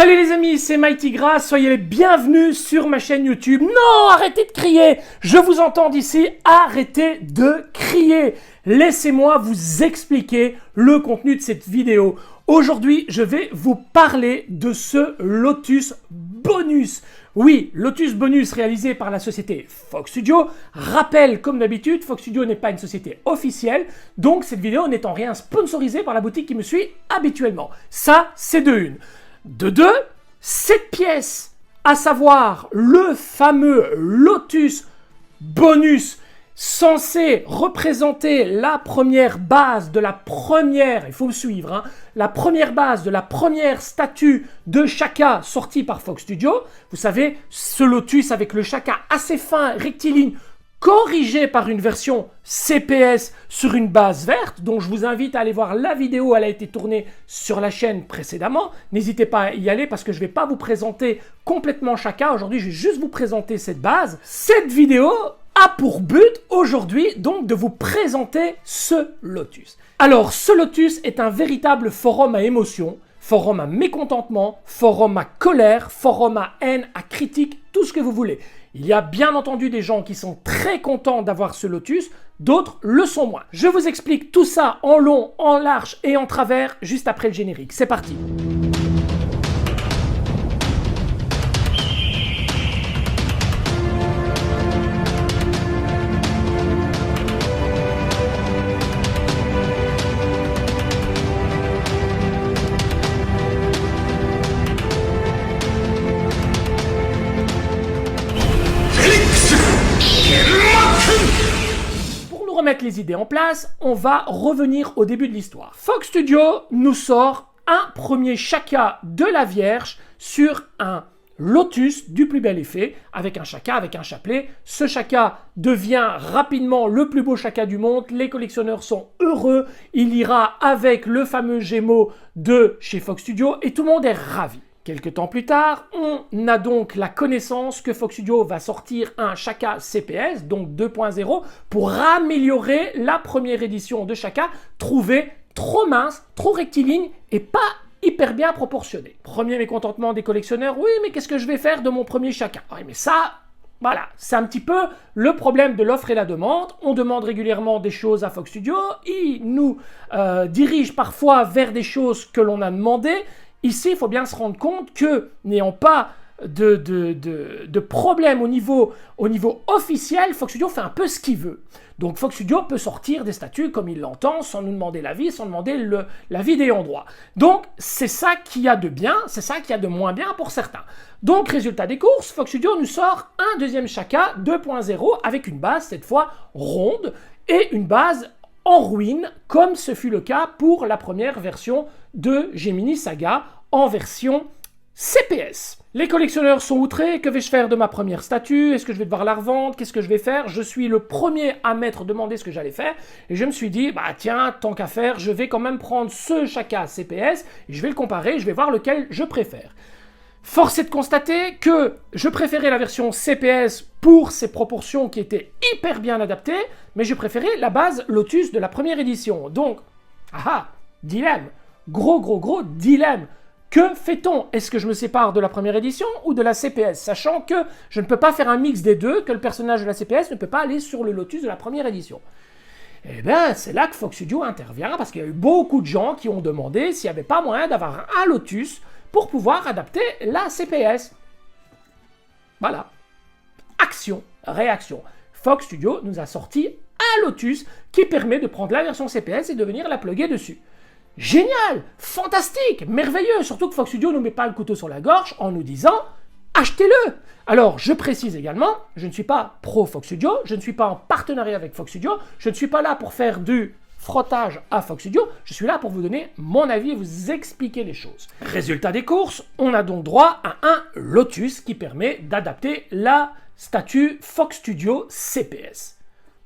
Salut les amis, c'est Mighty Grass, soyez les bienvenus sur ma chaîne YouTube. Non, arrêtez de crier, je vous entends d'ici, arrêtez de crier. Laissez-moi vous expliquer le contenu de cette vidéo. Aujourd'hui, je vais vous parler de ce Lotus Bonus. Oui, Lotus Bonus réalisé par la société Fox Studio. Rappel, comme d'habitude, Fox Studio n'est pas une société officielle, donc cette vidéo n'est en rien sponsorisée par la boutique qui me suit habituellement. Ça, c'est de une. De deux, cette pièce, à savoir le fameux Lotus Bonus, censé représenter la première base de la première, il faut me suivre, hein, la première base de la première statue de Shaka sortie par Fox Studio. Vous savez, ce Lotus avec le Shaka assez fin, rectiligne, corrigé par une version CPS sur une base verte, dont je vous invite à aller voir la vidéo, elle a été tournée sur la chaîne précédemment. N'hésitez pas à y aller parce que je ne vais pas vous présenter complètement Shaka. Aujourd'hui, je vais juste vous présenter cette base. Cette vidéo a pour but aujourd'hui donc de vous présenter ce Lotus. Alors, ce Lotus est un véritable forum à émotions, forum à mécontentement, forum à colère, forum à haine, à critique, tout ce que vous voulez. Il y a bien entendu des gens qui sont très contents d'avoir ce Lotus, d'autres le sont moins. Je vous explique tout ça en long, en large et en travers juste après le générique. C'est parti. Remettre les idées en place, on va revenir au début de l'histoire. Fox Studio nous sort un premier Shaka de la Vierge sur un Lotus du plus bel effet, avec un Shaka, avec un chapelet. Ce Shaka devient rapidement le plus beau Shaka du monde, les collectionneurs sont heureux, il ira avec le fameux Gémeaux de chez Fox Studio et tout le monde est ravi. Quelques temps plus tard, on a donc la connaissance que Fox Studio va sortir un Shaka CPS, donc 2.0, pour améliorer la première édition de Shaka, trouvée trop mince, trop rectiligne et pas hyper bien proportionnée. Premier mécontentement des collectionneurs, oui, mais qu'est-ce que je vais faire de mon premier Shaka? Oui, mais ça, voilà, c'est un petit peu le problème de l'offre et la demande. On demande régulièrement des choses à Fox Studio, il nous dirige parfois vers des choses que l'on a demandées. Ici, il faut bien se rendre compte que, n'ayant pas de problème au niveau officiel, Fox Studio fait un peu ce qu'il veut. Donc Fox Studio peut sortir des statuts comme il l'entend, sans nous demander l'avis, sans demander l'avis des ayants droit. Donc c'est ça qu'il y a de bien, c'est ça qu'il y a de moins bien pour certains. Donc résultat des courses, Fox Studio nous sort un deuxième Shaka 2.0 avec une base cette fois ronde et une base en ruine, comme ce fut le cas pour la première version de Gemini Saga en version CPS. Les collectionneurs sont outrés, que vais-je faire de ma première statue? Est-ce que je vais devoir la revendre? Qu'est-ce que je vais faire? Je suis le premier à m'être demandé ce que j'allais faire et je me suis dit, bah tiens, tant qu'à faire, je vais quand même prendre ce Shaka CPS et je vais le comparer, je vais voir lequel je préfère. Force est de constater que je préférais la version CPS pour ses proportions qui étaient hyper bien adaptées, mais je préférais la base Lotus de la première édition. Donc, dilemme, gros dilemme. Que fait-on? Est-ce que je me sépare de la première édition ou de la CPS? Sachant que je ne peux pas faire un mix des deux, que le personnage de la CPS ne peut pas aller sur le Lotus de la première édition. Eh bien, c'est là que Fox Studio intervient, parce qu'il y a eu beaucoup de gens qui ont demandé s'il n'y avait pas moyen d'avoir un Lotus pour pouvoir adapter la CPS. Voilà. Action, réaction. Fox Studio nous a sorti un Lotus qui permet de prendre la version CPS et de venir la plugger dessus. Génial, fantastique, merveilleux, surtout que Fox Studio ne nous met pas le couteau sur la gorge en nous disant « achetez-le ». Alors, je précise également, je ne suis pas pro Fox Studio, je ne suis pas en partenariat avec Fox Studio, je ne suis pas là pour faire du frottage à Fox Studio, je suis là pour vous donner mon avis et vous expliquer les choses. Résultat des courses, on a donc droit à un Lotus qui permet d'adapter la statue Fox Studio CPS.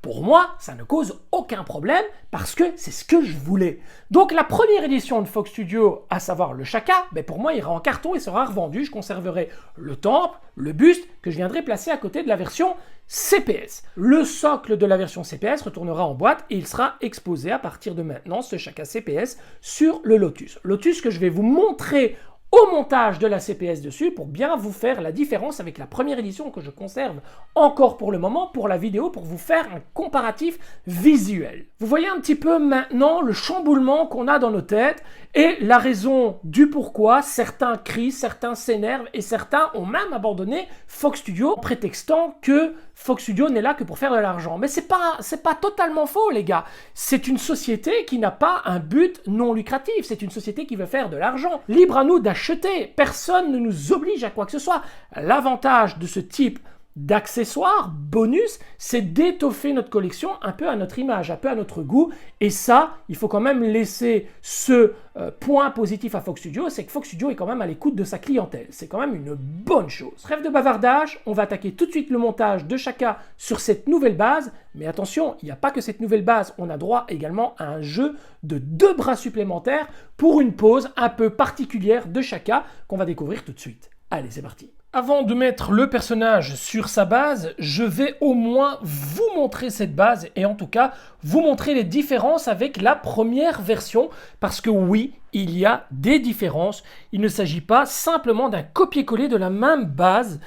Pour moi, ça ne cause aucun problème parce que c'est ce que je voulais. Donc la première édition de Fox Studio, à savoir le Shaka, pour moi ira en carton et sera revendu. Je conserverai le temple, le buste que je viendrai placer à côté de la version CPS. Le socle de la version CPS retournera en boîte et il sera exposé à partir de maintenant, ce Shaka CPS, sur le Lotus. Lotus que je vais vous montrer au montage de la CPS dessus pour bien vous faire la différence avec la première édition que je conserve encore pour le moment pour la vidéo pour vous faire un comparatif visuel. Vous voyez un petit peu maintenant le chamboulement qu'on a dans nos têtes et la raison du pourquoi certains crient, certains s'énervent et certains ont même abandonné Fox Studio en prétextant que Fox Studio n'est là que pour faire de l'argent. Mais c'est pas totalement faux les gars. C'est une société qui n'a pas un but non lucratif. C'est une société qui veut faire de l'argent. Libre à nous d'acheter. Personne ne nous oblige à quoi que ce soit. L'avantage de ce type d'accessoires, bonus, c'est d'étoffer notre collection un peu à notre image, un peu à notre goût. Et ça, il faut quand même laisser ce point positif à Fox Studio, c'est que Fox Studio est quand même à l'écoute de sa clientèle. C'est quand même une bonne chose. Trêve de bavardage, on va attaquer tout de suite le montage de chacun sur cette nouvelle base. Mais attention, il n'y a pas que cette nouvelle base, on a droit également à un jeu de 2 bras supplémentaires pour une pose un peu particulière de chacun qu'on va découvrir tout de suite. Allez, c'est parti. Avant de mettre le personnage sur sa base, je vais au moins vous montrer cette base et en tout cas vous montrer les différences avec la première version parce que oui, il y a des différences. Il ne s'agit pas simplement d'un copier-coller de la même base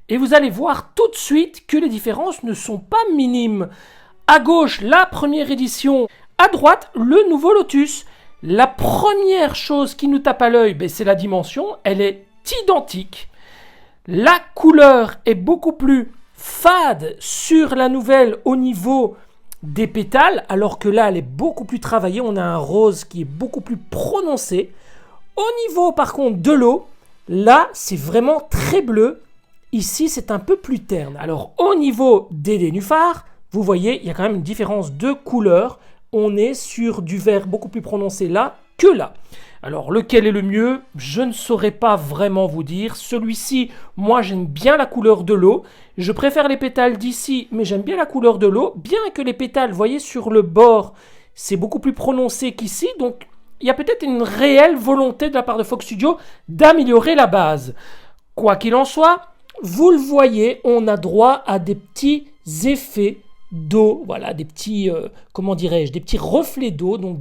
et vous allez voir tout de suite que les différences ne sont pas minimes. À gauche, la première édition, à droite, le nouveau Lotus. La première chose qui nous tape à l'œil, c'est la dimension, elle est identique. La couleur est beaucoup plus fade sur la nouvelle au niveau des pétales, alors que là, elle est beaucoup plus travaillée. On a un rose qui est beaucoup plus prononcé. Au niveau, par contre, de l'eau, là, c'est vraiment très bleu. Ici, c'est un peu plus terne. Alors, au niveau des nénuphars, vous voyez, il y a quand même une différence de couleur. On est sur du vert beaucoup plus prononcé là que là. Alors, lequel est le mieux? Je ne saurais pas vraiment vous dire. Celui-ci, moi, j'aime bien la couleur de l'eau. Je préfère les pétales d'ici, mais j'aime bien la couleur de l'eau. Bien que les pétales, vous voyez, sur le bord, c'est beaucoup plus prononcé qu'ici. Donc, il y a peut-être une réelle volonté de la part de Fox Studio d'améliorer la base. Quoi qu'il en soit, vous le voyez, on a droit à des petits effets d'eau, voilà, des petits, comment dirais-je, des petits reflets d'eau, donc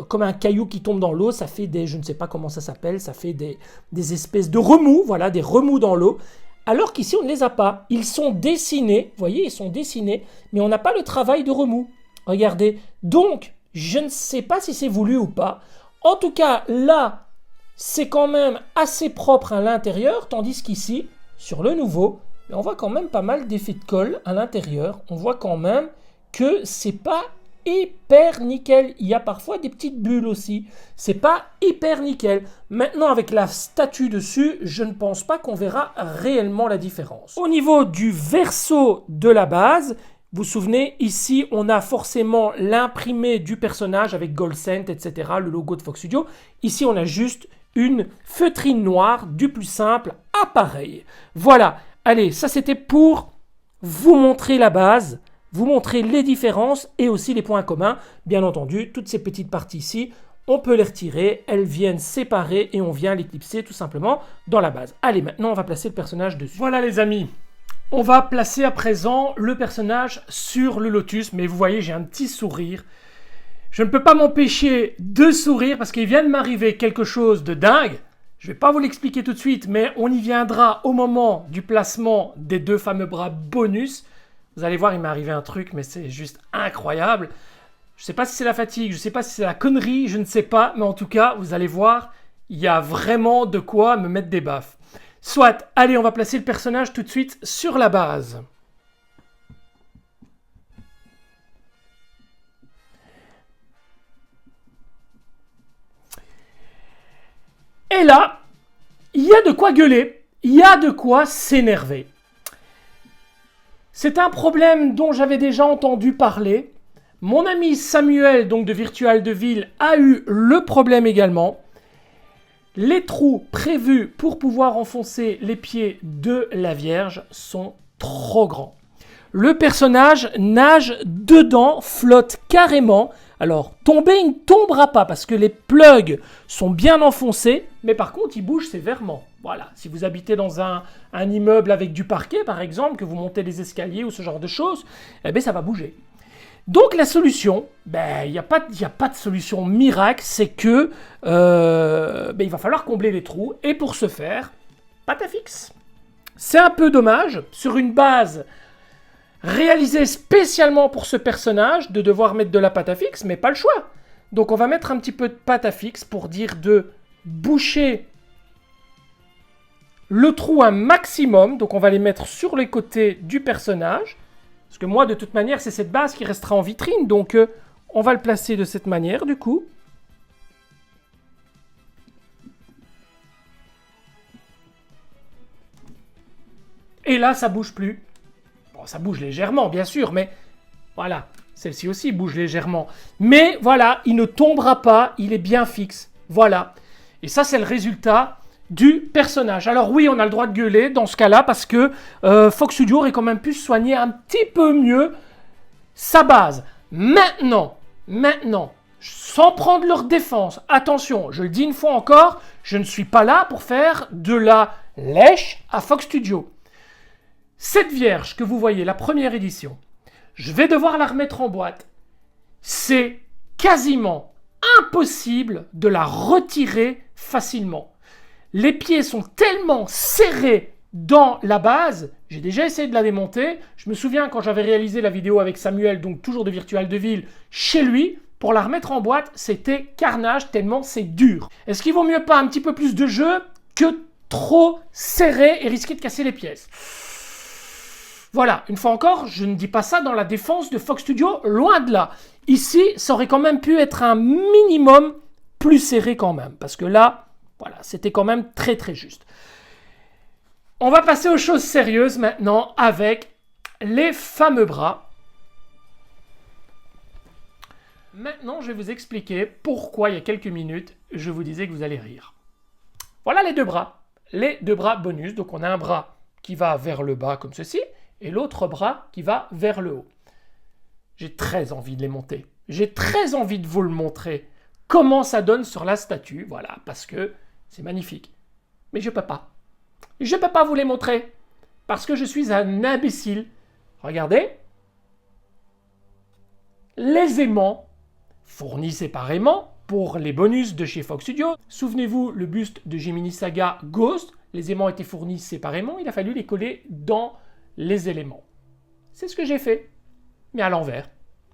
comme un caillou qui tombe dans l'eau, ça fait des, je ne sais pas comment ça s'appelle, ça fait des espèces de remous, voilà, des remous dans l'eau, alors qu'ici on ne les a pas. Ils sont dessinés, vous voyez, ils sont dessinés, mais on n'a pas le travail de remous. Regardez, donc, je ne sais pas si c'est voulu ou pas. En tout cas, là, c'est quand même assez propre à l'intérieur, tandis qu'ici, sur le nouveau, on voit quand même pas mal d'effets de colle à l'intérieur. On voit quand même que c'est pas hyper nickel. Il y a parfois des petites bulles aussi. C'est pas hyper nickel. Maintenant, avec la statue dessus, je ne pense pas qu'on verra réellement la différence. Au niveau du verso de la base, vous vous souvenez, ici, on a forcément l'imprimé du personnage avec Gold Scent, etc., le logo de Fox Studio. Ici, on a juste une feutrine noire du plus simple appareil. Voilà. Allez, ça c'était pour vous montrer la base, vous montrer les différences et aussi les points communs. Bien entendu, toutes ces petites parties ici, on peut les retirer, elles viennent séparer et on vient les clipser tout simplement dans la base. Allez, maintenant on va placer le personnage dessus. Voilà les amis, on va placer à présent le personnage sur le Lotus, mais vous voyez j'ai un petit sourire. Je ne peux pas m'empêcher de sourire parce qu'il vient de m'arriver quelque chose de dingue. Je ne vais pas vous l'expliquer tout de suite, mais on y viendra au moment du placement des 2 fameux bras bonus. Vous allez voir, il m'est arrivé un truc, mais c'est juste incroyable. Je ne sais pas si c'est la fatigue, je ne sais pas si c'est la connerie, je ne sais pas, mais en tout cas, vous allez voir, il y a vraiment de quoi me mettre des baffes. Soit, allez, on va placer le personnage tout de suite sur la base. Et là, il y a de quoi gueuler, il y a de quoi s'énerver. C'est un problème dont j'avais déjà entendu parler. Mon ami Samuel, donc de Virtual Devil, a eu le problème également. Les trous prévus pour pouvoir enfoncer les pieds de la Vierge sont trop grands. Le personnage nage dedans, flotte carrément. Alors, tomber, il ne tombera pas parce que les plugs sont bien enfoncés, mais par contre, il bouge sévèrement. Voilà, si vous habitez dans un immeuble avec du parquet, par exemple, que vous montez les escaliers ou ce genre de choses, eh bien, ça va bouger. Donc la solution, il n'y a pas de solution miracle, c'est que il va falloir combler les trous. Et pour ce faire, pâte à fixe. C'est un peu dommage, sur une base réalisée spécialement pour ce personnage, de devoir mettre de la pâte à fixe, mais pas le choix. Donc on va mettre un petit peu de pâte à fixe pour dire de boucher le trou un maximum. Donc on va les mettre sur les côtés du personnage. Parce que moi, de toute manière, c'est cette base qui restera en vitrine. Donc on va le placer de cette manière, du coup. Et là, ça bouge plus. Bon, ça bouge légèrement, bien sûr, mais voilà. Celle-ci aussi bouge légèrement. Mais voilà, il ne tombera pas, il est bien fixe. Voilà. Et ça, c'est le résultat du personnage. Alors oui, on a le droit de gueuler dans ce cas-là, parce que Fox Studio aurait quand même pu soigner un petit peu mieux sa base. Maintenant, sans prendre leur défense, attention, je le dis une fois encore, je ne suis pas là pour faire de la lèche à Fox Studio. Cette vierge que vous voyez, la première édition, je vais devoir la remettre en boîte. C'est quasiment impossible de la retirer facilement. Les pieds sont tellement serrés dans la base, j'ai déjà essayé de la démonter. Je me souviens quand j'avais réalisé la vidéo avec Samuel, donc toujours de Virtual Devil, chez lui, pour la remettre en boîte, c'était carnage tellement c'est dur. Est-ce qu'il vaut mieux pas un petit peu plus de jeu que trop serré et risquer de casser les pièces ? Voilà, une fois encore, je ne dis pas ça dans la défense de Fox Studio, loin de là. Ici, ça aurait quand même pu être un minimum plus serré quand même, parce que là, voilà, c'était quand même très très juste. On va passer aux choses sérieuses maintenant avec les fameux bras. Maintenant, je vais vous expliquer pourquoi il y a quelques minutes, je vous disais que vous allez rire. Voilà les deux bras bonus. Donc on a un bras qui va vers le bas comme ceci, et l'autre bras qui va vers le haut. J'ai très envie de les monter. J'ai très envie de vous le montrer. Comment ça donne sur la statue, voilà, parce que c'est magnifique. Mais je peux pas. Je peux pas vous les montrer, parce que je suis un imbécile. Regardez. Les aimants, fournis séparément pour les bonus de chez Fox Studio. Souvenez-vous, le buste de Gemini Saga Ghost, les aimants étaient fournis séparément, il a fallu les coller dans les éléments. C'est ce que j'ai fait, mais à l'envers.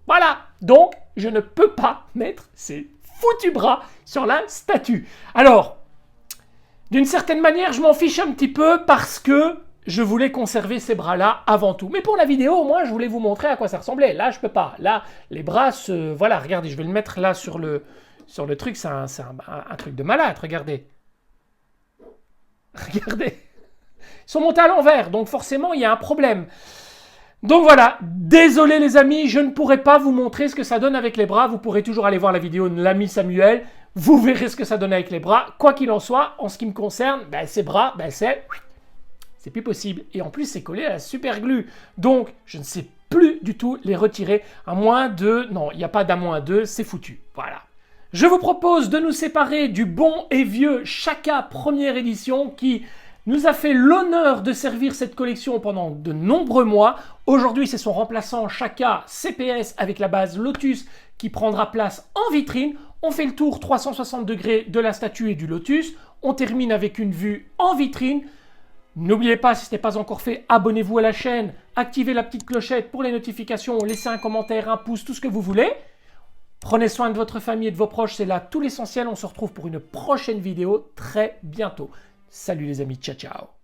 Voilà, donc je ne peux pas mettre ces foutus bras sur la statue. Alors, d'une certaine manière, je m'en fiche un petit peu parce que je voulais conserver ces bras-là avant tout. Mais pour la vidéo, au moins, je voulais vous montrer à quoi ça ressemblait. Là, je peux pas. Là, les bras se... Voilà, regardez, je vais le mettre là sur le truc. C'est un truc de malade, regardez. Regardez. Ils sont montés à l'envers, donc forcément, il y a un problème. Donc voilà, désolé les amis, je ne pourrai pas vous montrer ce que ça donne avec les bras. Vous pourrez toujours aller voir la vidéo de l'ami Samuel. Vous verrez ce que ça donne avec les bras. Quoi qu'il en soit, en ce qui me concerne, ces bras, c'est plus possible. Et en plus, c'est collé à la super glue. Donc, je ne sais plus du tout les retirer. À moins de... Non, il n'y a pas d'à moins 2, c'est foutu. Voilà. Je vous propose de nous séparer du bon et vieux Shaka première édition qui nous a fait l'honneur de servir cette collection pendant de nombreux mois. Aujourd'hui, c'est son remplaçant Shaka CPS avec la base Lotus qui prendra place en vitrine. On fait le tour 360 degrés de la statue et du Lotus. On termine avec une vue en vitrine. N'oubliez pas, si ce n'est pas encore fait, abonnez-vous à la chaîne, activez la petite clochette pour les notifications, laissez un commentaire, un pouce, tout ce que vous voulez. Prenez soin de votre famille et de vos proches, c'est là tout l'essentiel. On se retrouve pour une prochaine vidéo très bientôt. Salut les amis, ciao ciao.